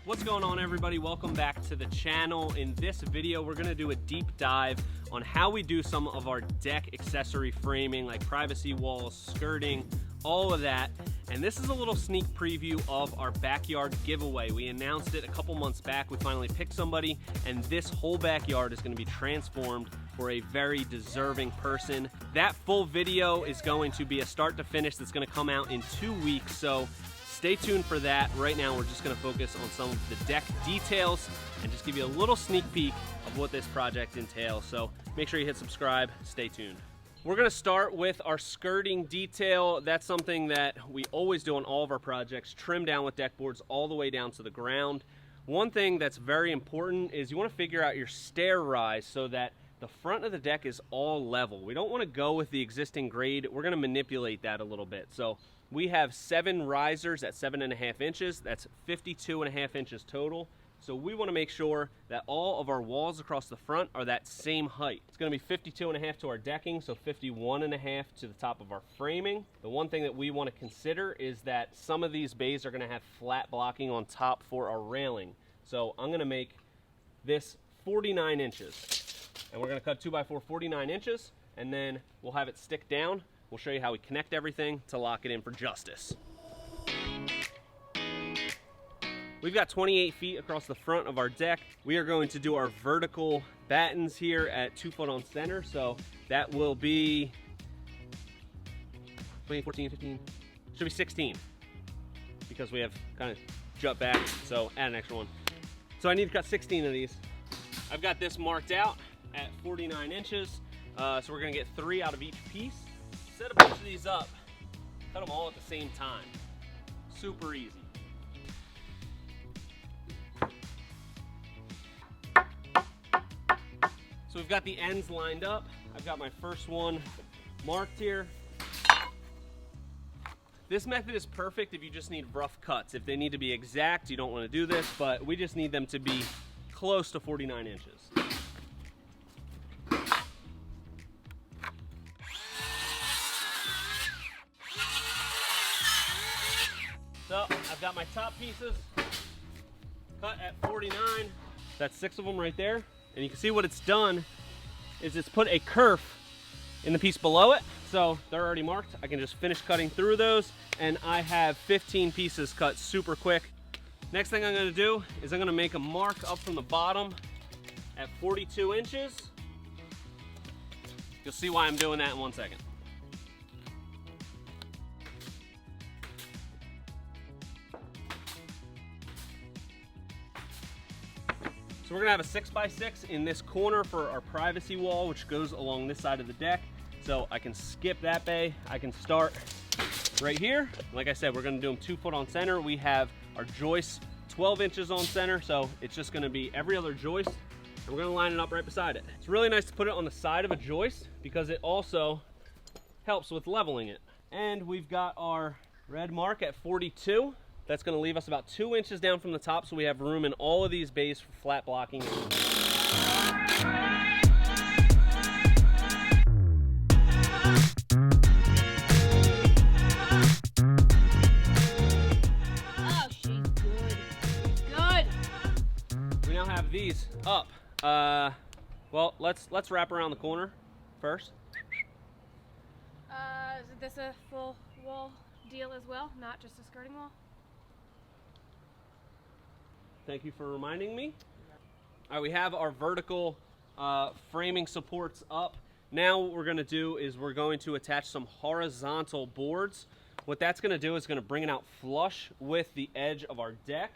What's going on, everybody? Welcome back to the channel. In this video, we're gonna do a deep dive on how we do some of our deck accessory framing, like privacy walls, skirting, all of that. And this is a little sneak preview of our backyard giveaway. We announced it a couple months back. We finally picked somebody, and this whole backyard is gonna be transformed for a very deserving person. That full video is going to be a start to finish that's gonna come out in 2 weeks, so stay tuned for that. Right now, we're just gonna focus on some of the deck details and just give you a little sneak peek of what this project entails. So make sure you hit subscribe, stay tuned. We're gonna start with our skirting detail. That's something that we always do on all of our projects, trim down with deck boards all the way down to the ground. One thing that's very important is you wanna figure out your stair rise so that the front of the deck is all level. We don't wanna go with the existing grade. We're gonna manipulate that a little bit. So we have 7 risers at 7.5 inches. That's 52.5 inches total. So we want to make sure that all of our walls across the front are that same height. It's going to be 52.5 to our decking, so 51.5 to the top of our framing. The one thing that we want to consider is that some of these bays are going to have flat blocking on top for our railing. So I'm going to make this 49 inches. And we're going to cut 2x4 49 inches, and then we'll have it stick down. We'll show you how we connect everything to lock it in for justice. We've got 28 feet across the front of our deck. We are going to do our vertical battens here at 2 foot on center. So that will be 20, 14, 15, should be 16 because we have kind of jut back. So add an extra one. So I need to cut 16 of these. I've got this marked out at 49 inches. So we're gonna get 3 out of each piece. Set a bunch of these up, cut them all at the same time. Super easy. So we've got the ends lined up. I've got my first one marked here. This method is perfect if you just need rough cuts. If they need to be exact, you don't want to do this, but we just need them to be close to 49 inches. So I've got my top pieces cut at 49. That's 6 of them right there. And you can see what it's done is it's put a kerf in the piece below it. So they're already marked. I can just finish cutting through those, and I have 15 pieces cut super quick. Next thing I'm gonna do is I'm gonna make a mark up from the bottom at 42 inches. You'll see why I'm doing that in 1 second. So we're gonna have a 6x6 in this corner for our privacy wall, which goes along this side of the deck. So I can skip that bay. I can start right here. Like I said, we're gonna do them 2 foot on center. We have our joist 12 inches on center, so it's just gonna be every other joist, and we're gonna line it up right beside it. It's really nice to put it on the side of a joist because it also helps with leveling it. And we've got our red mark at 42. That's gonna leave us about 2 inches down from the top, so we have room in all of these bays for flat blocking. Oh, she's good. Good. We now have these up. Well, let's wrap around the corner first. Is this a full wall deal as well, not just a skirting wall? Thank you for reminding me. All right, we have our vertical framing supports up. Now what we're gonna do is we're going to attach some horizontal boards. What that's gonna do is gonna bring it out flush with the edge of our deck,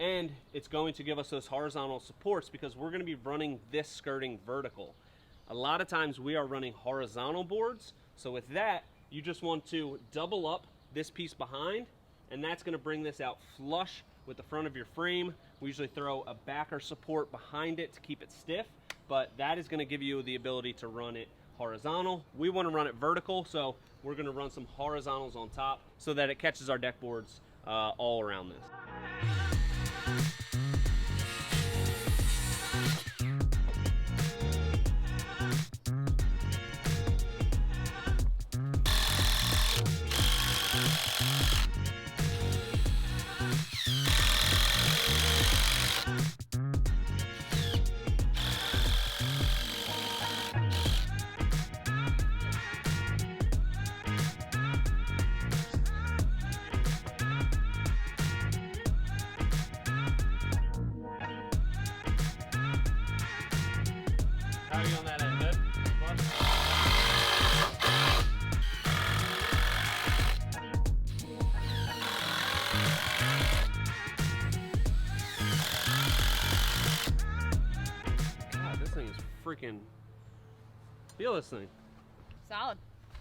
and it's going to give us those horizontal supports because we're gonna be running this skirting vertical. A lot of times we are running horizontal boards, so with that, you just want to double up this piece behind, and that's gonna bring this out flush with the front of your frame. We usually throw a backer support behind it to keep it stiff, but that is gonna give you the ability to run it horizontal. We wanna run it vertical, so we're gonna run some horizontals on top so that it catches our deck boards all around this. How are you on that end? Good? Fun? God, this thing is freaking... Feel this thing. Solid.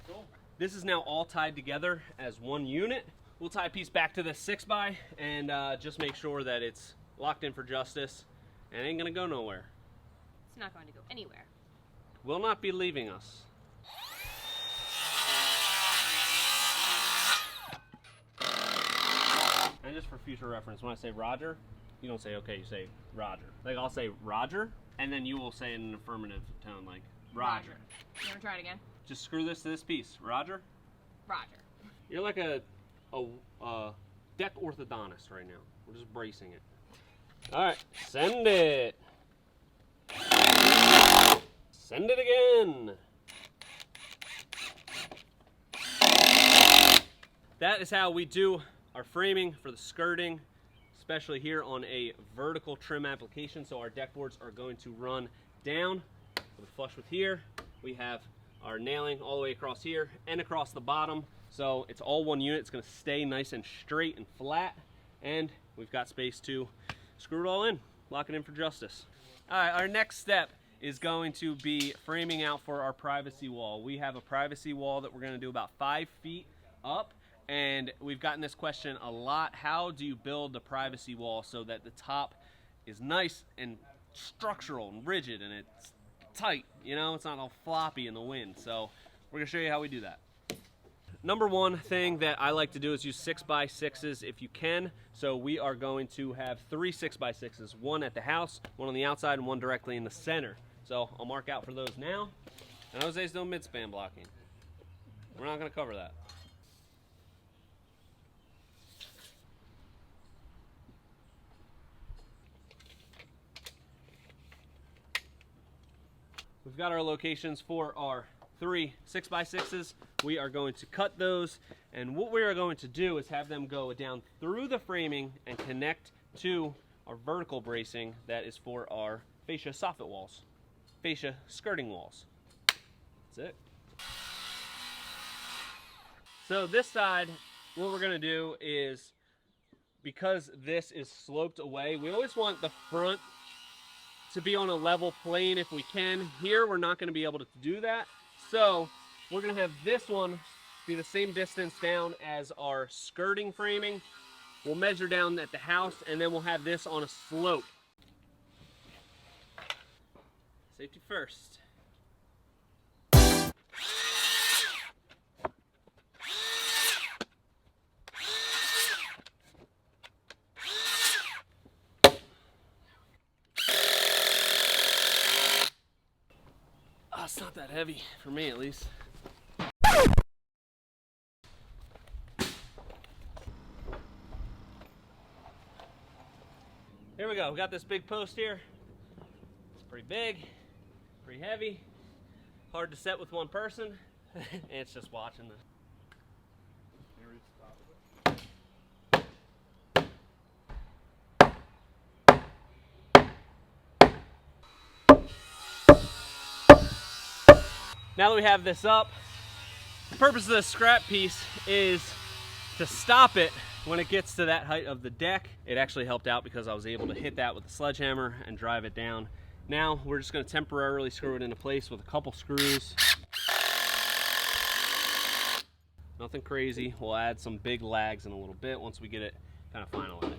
Cool. This is now all tied together as one unit. We'll tie a piece back to this 6x and just make sure that it's locked in for justice and ain't gonna go nowhere. It's not going to go anywhere. Will not be leaving us. And just for future reference, when I say Roger, you don't say okay, you say Roger. Like I'll say Roger, and then you will say in an affirmative tone, like Roger. You want to try it again? Just screw this to this piece. Roger? Roger. You're like a deck orthodontist right now. We're just bracing it. All right, send it. Send it again. That is how we do our framing for the skirting, especially here on a vertical trim application. So our deck boards are going to run down flush with here. We have our nailing all the way across here and across the bottom. So it's all one unit. It's going to stay nice and straight and flat. And we've got space to screw it all in, lock it in for justice. All right, our next step is going to be framing out for our privacy wall. We have a privacy wall that we're going to do about 5 feet up. And we've gotten this question a lot. How do you build the privacy wall so that the top is nice and structural and rigid and it's tight, you know, it's not all floppy in the wind. So we're gonna show you how we do that. Number one thing that I like to do is use 6x6s if you can. So we are going to have 3 6x6s, one at the house, one on the outside, and one directly in the center. So I'll mark out for those now. And Jose's doing mid-span blocking. We're not gonna cover that. We've got our locations for our 3 6x6s. We are going to cut those, and what we are going to do is have them go down through the framing and connect to our vertical bracing that is for our fascia soffit walls, fascia skirting walls. That's it. So this side, what we're gonna do is, because this is sloped away, we always want the front to be on a level plane if we can. Here we're not going to be able to do that, so we're going to have this one be the same distance down as our skirting framing. We'll measure down at the house, and then we'll have this on a slope. Safety first. It's not that heavy, for me at least. Here we go, we got this big post here. It's pretty big, pretty heavy, hard to set with one person, and it's just watching this. Now that we have this up, the purpose of this scrap piece is to stop it when it gets to that height of the deck. It actually helped out because I was able to hit that with a sledgehammer and drive it down. Now we're just going to temporarily screw it into place with a couple screws. Nothing crazy. We'll add some big lags in a little bit once we get it kind of finalized.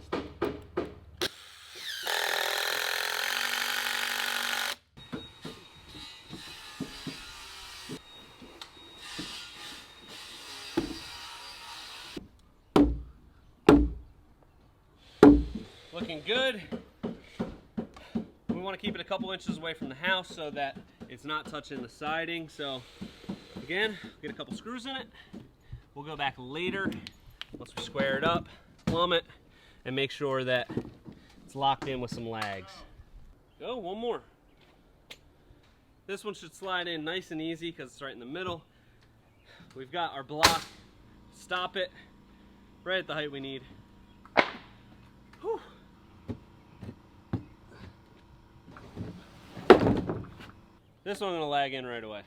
Looking good. We want to keep it a couple inches away from the house so that it's not touching the siding. So again, get a couple screws in it. We'll go back later once we square it up, plumb it, and make sure that it's locked in with some lags. Go, one more. This one should slide in nice and easy because it's right in the middle. We've got our block. Stop it right at the height we need. Whew. This one I'm gonna lag in right away.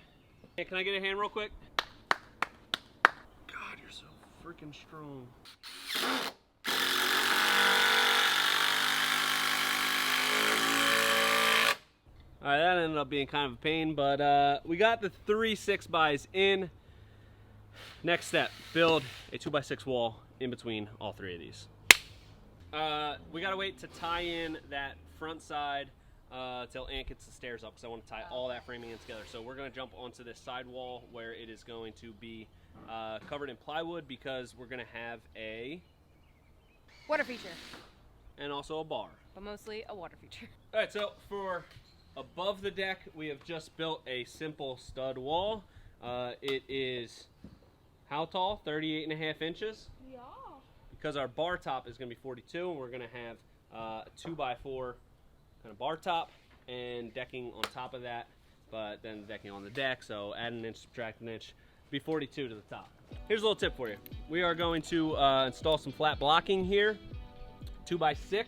Hey, can I get a hand real quick? God, you're so freaking strong. All right, that ended up being kind of a pain, but we got the 3 6x in. Next step, build a 2x6 wall in between all 3 of these. We gotta wait to tie in that front side till Ant gets the stairs up, because I want to tie all that framing in together. So we're gonna jump onto this side wall where it is going to be covered in plywood, because we're gonna have a Water feature. And also a bar. But mostly a water feature. All right, so for above the deck, we have just built a simple stud wall. It is how tall? 38.5 inches. Yeah. Because our bar top is going to be 42, and we're going to have a 2x4 kind of bar top and decking on top of that, but then decking on the deck, so add an inch, subtract an inch, be 42 to the top. Here's a little tip for you. We are going to install some flat blocking here, 2x6,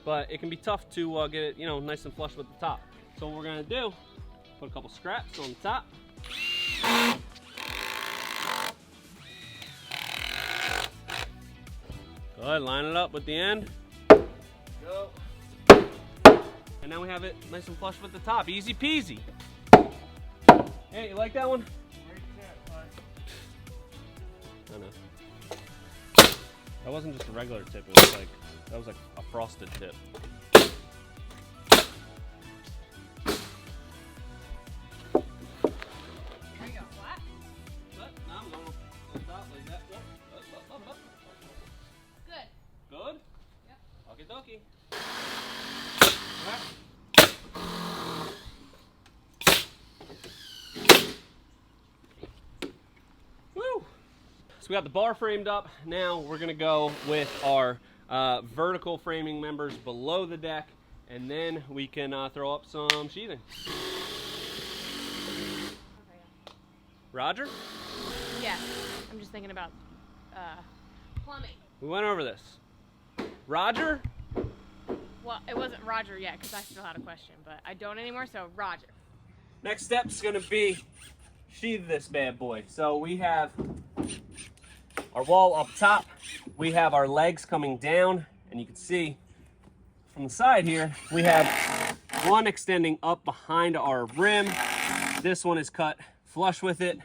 but it can be tough to get it, nice and flush with the top. So what we're going to do, put a couple scraps on the top. Go ahead, line it up with the end. Go. And now we have it nice and flush with the top. Easy peasy. Hey, you like that one? I know. That wasn't just a regular tip. It was like, that was like a frosted tip. Good? Yep. Okie dokie. Woo! So we got the bar framed up. Now we're gonna go with our vertical framing members below the deck, and then we can throw up some sheathing. Roger? Yeah. I'm just thinking about plumbing. We went over this. Roger? Well, it wasn't Roger yet, because I still had a question, but I don't anymore, so Roger. Next step's gonna be sheathe this bad boy. So we have our wall up top, we have our legs coming down, and you can see from the side here, we have one extending up behind our rim. This one is cut flush with it,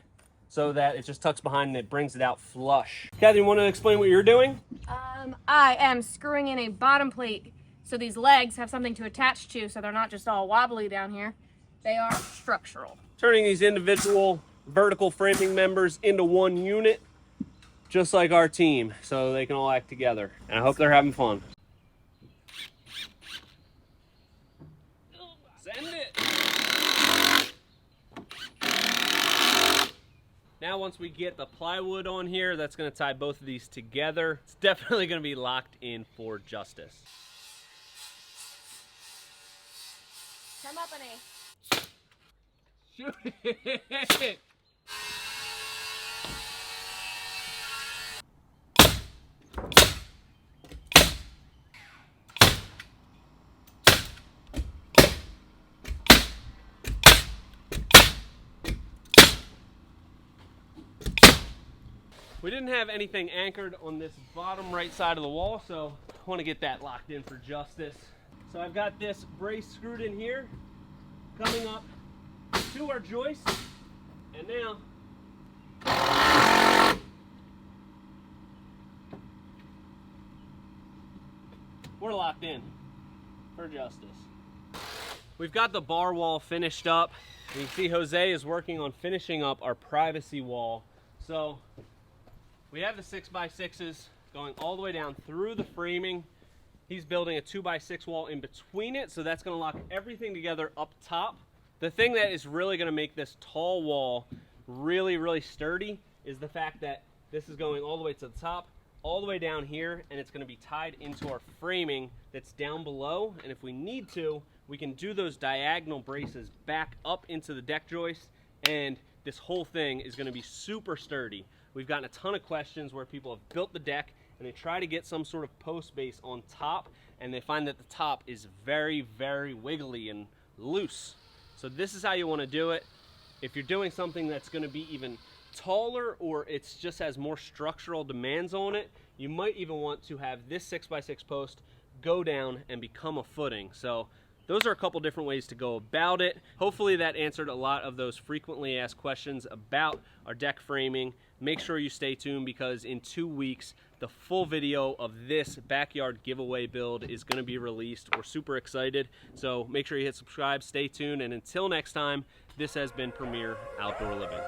so that it just tucks behind and it brings it out flush. Kathy, you want to explain what you're doing? I am screwing in a bottom plate so these legs have something to attach to, so they're not just all wobbly down here. They are structural. Turning these individual vertical framing members into one unit, just like our team, so they can all act together. And I hope they're having fun. Send it! Now once we get the plywood on here, that's going to tie both of these together. It's definitely going to be locked in for justice. Come up, Annie. Shoot it! We didn't have anything anchored on this bottom right side of the wall, so I want to get that locked in for justice. So I've got this brace screwed in here, coming up to our joist, and now we're locked in for justice. We've got the bar wall finished up. You can see Jose is working on finishing up our privacy wall. So we have the 6x6s going all the way down through the framing. He's building a 2x6 wall in between it, so that's going to lock everything together up top. The thing that is really going to make this tall wall really, really sturdy is the fact that this is going all the way to the top, all the way down here, and it's going to be tied into our framing that's down below. And if we need to, we can do those diagonal braces back up into the deck joist, and this whole thing is going to be super sturdy. We've gotten a ton of questions where people have built the deck and they try to get some sort of post base on top, and they find that the top is very, very wiggly and loose. So this is how you want to do it. If you're doing something that's going to be even taller, or it's just has more structural demands on it, you might even want to have this 6x6 post go down and become a footing. So those are a couple different ways to go about it. Hopefully that answered a lot of those frequently asked questions about our deck framing. Make sure you stay tuned, because in 2 weeks the full video of this backyard giveaway build is going to be released. We're super excited, so make sure you hit subscribe, stay tuned, and until next time, this has been Premier Outdoor Living.